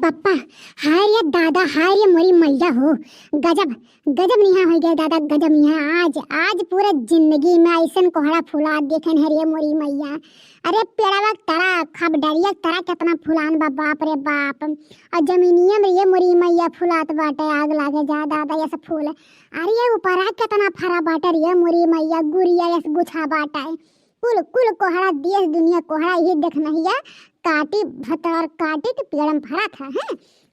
बप्पा, हाय रे दादा, हाय रे मोरी मैया हो। गजब गजब निहा हो गया दादा, गजब निहा। आज आज पूरे जिंदगी में ऐसन कोहड़ा फुला देखन है रे मोरी मैया। अरे पेड़वा तरा खब डरिया तरा कितना फुलान बा, बाप रे बाप। और जमीनिया में ये मोरी मैया फुलात बाटे, आग लागे जा दादा ये सब फूल। अरे ऊपर कितना फरा बाटे रे मोरी मैया, गुड़िया यस गुछा बाटे। कुल कुल कोहड़ा देश दुनिया कोहड़ा ये देखना हिया। काटी भतर काटी तो पेड़ में फरा था है।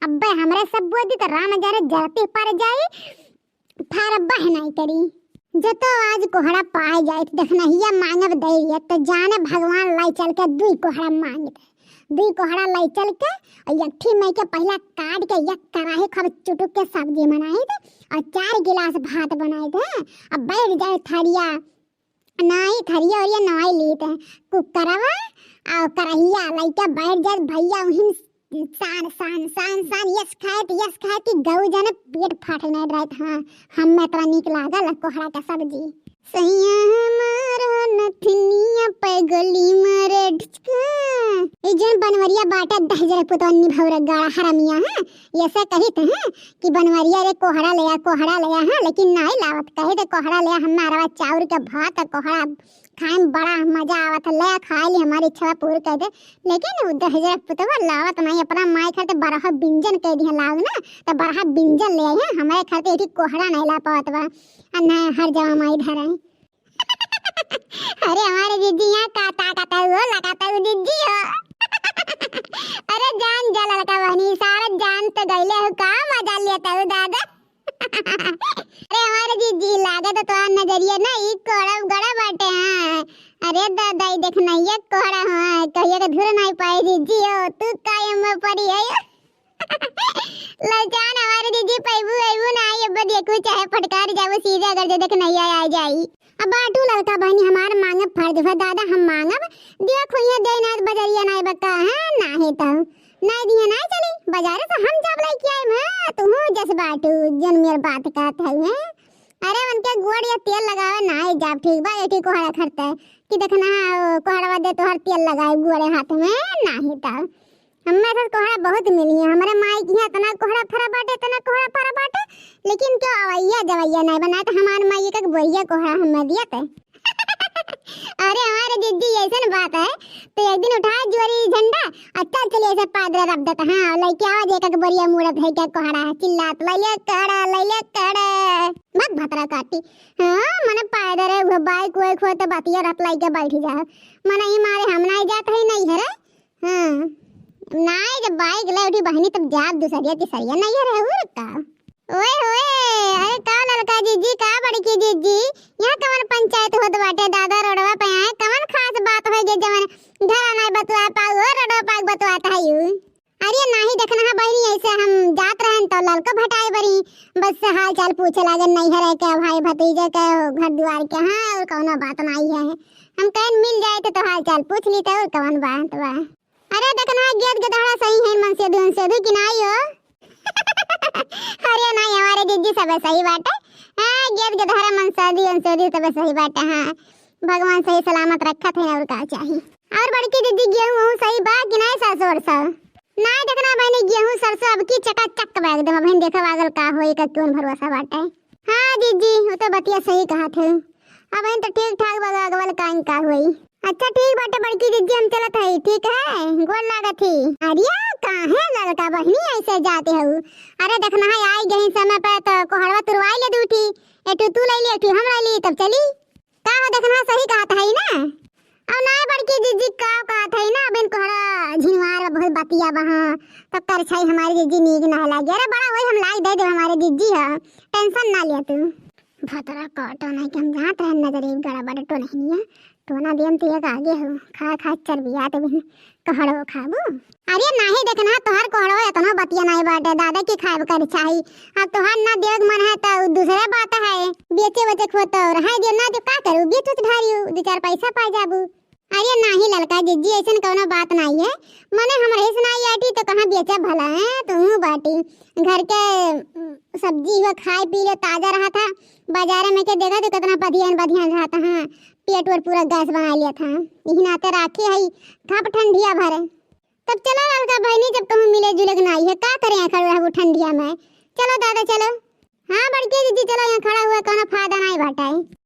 अब्बे हमरे सब बोदी तो राम जरे जरते पर जाए फार बहनाई करी। जतो आज कोहड़ा पाए जाए तो देखना हिया मांगब दैरिया तो जाने भगवान लाई चल के दुई कोहड़ा मांगे। दुई कोहड़ा लाई चल के और यठी मई के पहला काट के एक कराही खब चुटुक के सब्जी बनाई थे और 4 गिलास भात बनाए थे। अब बैठ जाए थरिया नाई थरिया और ये नाई लेते कुकरवा और करहिया लइका बैठ जाए भैया उहिन सान सान सान सान यस खाए कि गौ जने पेट फाटने रहत। हाँ हम तोरा निक लागल कोहड़ा का सब्जी। सैया हमारा नथनिया पे गली मारे ढिचका ए जन बनवरिया बाटा 10,000 पुतवनी भौरा गाड़ा हरामिया है। ऐसा कहित है कि बनवरिया रे कोहड़ा ले है, लेकिन नहीं लावत। कहे तो कोहड़ा ले हमारा चाउर का भात कोहड़ा खाए में बड़ा मजा आवत ले, खा ली हमारी इच्छा पूरी कर दे। लेकिन 10,000 पुतवा लावत नहीं, अपना माई खाते बरहा बिंजन कह दिया लाव ना तो बरहा बिंजन ले आए। हमारे खाते एक कोहड़ा नहीं ला पावत बा ना हर जगह माई धरा। अरे हमारे दीदी यहाँ काता वो लगाता वो दीदी हो। अरे जान जला लगा बहनी सारा जान तो गईले हो, का मजा लेता हो दादा। अरे हमारे दीदी लागत तो नजरिया ना एक कोहड़ा गड़ा बाटे। हाँ अरे दादा देखना ये कोहड़ा हाँ कहिए तो धुर नहीं पाए दीदी हो, तू कायम में पड़ी है। लजान हमारे दीदी पैबू ना ये देखो चाहे फटकार जाओ सीधे अगर जो देख नहीं आ जाई। अब बाटू लड़का बहनी हमार मांगब फर्ज है दादा, हम मांगब देखो ये दे ना बजरिया नहीं बका है ना है तो नहीं दिया ना चली बाजार से हम जब लेके आए मैं तू जस बाटू जन मेर बात कहत है। अरे उनके गोड़ या तेल लगावे ना है जब ठीक बा एटी कोहड़ा खरता है कि देखना कोहड़ा दे तो हर तेल लगाए गोड़े हाथ में ना है तो हमें तो कोहड़ा बहुत मिली है। हमारे माई की इतना कोहड़ा फरा बाटे लेकिन क्यों अवैया जवैया नहीं बना तो हमारे माई का बोइया कोहड़ा हमें दिया थे। अरे हमारे दीदी ऐसा बात है तो एक दिन उठाए जोरी झंडा अच्छा चलिए ऐसे पादरा रख देता। हाँ लइके आवाज एक बोरिया मुड़त है क्या कोहड़ा चिल्लात लइले कड़ा मत भतरा काटी। हाँ मने पादर है वो बाइक वो खो तो बतिया रख लइके बैठ जा मने ही मारे हम नहीं जात है नहीं है। हाँ नहीं जब बाइक ले उठी बहनी तब जात दूसरिया तीसरिया नहीं है हो का। ओए अरे का लड़का जीजी का बड़ी की जीजी यहाँ कवन पंचायत होत बाटे दादा रोडवा पे आए कवन खास बात हो गई जवन घर नहीं बतवा पाऊ रोडवा पाक बतवाता है यू। अरे नहीं देखना है बहनी ऐसे हम जात रहन तो लड़का भटाए बरी बस हाल चाल पूछे लागन नहीं है क्या भाई भतीजे के घर द्वार के। हाँ और कौन बात नहीं है हम कहीं मिल जाए तो हाल चाल पूछ ली तो कवन बात बा। अरे देखना गेट के दहड़ा सही है मन से भी कि नहीं हो। अरे नहीं हमारे दीदी सब सही बात है। हाँ गेट के दहड़ा मन से सब सही बात है। हाँ भगवान सही सलामत रखा थे और का चाहिए। और बड़की दीदी गेहूं सही बा कि नहीं सरसों वरसों नहीं देखना बहनी गेहूं सरसों अब की चकाचक बैग दे बहन देखा आगल का होई का कौन भरोसा बाटे। हाँ दीदी वो तो बतिया सही कहा थे। अब बहन तो ठीक ठाक बगल का हुई। अच्छा ठीक बाटे बड़की दीदी हम चलत है ठीक है गोल लागत थी। अरे कहाँ है लड़का बहनी ऐसे जाते हो। अरे देखना है आई गई समय पे तो कोहड़वा तुरवाई ले दूठी एटू तू ले ली एटू हम ले ली तब चली का देखना सही कहा था ना। अब ना बड़की दीदी का कहा था ना बिन कोहड़ा झिनवार बहुत बतिया वहां तब कर छई हमारी दीदी नीक ना लागे। अरे बड़ा वही हम लाई दे दे हमारे दीदी है टेंशन ना लिया तू भतरा काटो नहीं कि हम जात रह नजर एक गड़ा बड़ा तो नहीं है तो ना दियम तो एक आगे हो खा चरबिया तो बिन कोहड़ो खाबू। अरे नहीं देखना तोहर कोहड़ो इतना बतिया नहीं बाटे दादा की खाब कर चाहिए। अब तोहर ना देख मन है तो दूसरा बात है बेचे खोतो रहा जो ना जो का करू बेच ढारियो 2-4 पैसा पा जाबू। अरे नहीं लड़का जीजी ऐसा कोनो बात नहीं है मने हमरे से नहीं आटी तो कहां बेचा भला है तू बाटी घर के सब्जी वो खाए पी ले ताजा रहा था बाजार में के देखा तो कितना बढ़िया रहा था। हाँ पेट और पूरा गैस बना लिया था यही नाते राखी है खप ठंडिया भरे तब चलो लड़का बहनी जब कहूँ मिले जुले नहीं है यहाँ खड़े रहू ठंडिया में। चलो दादा चलो। हाँ बड़की दीदी चलो, यहाँ खड़ा हुआ कोनो फायदा नहीं बाटे।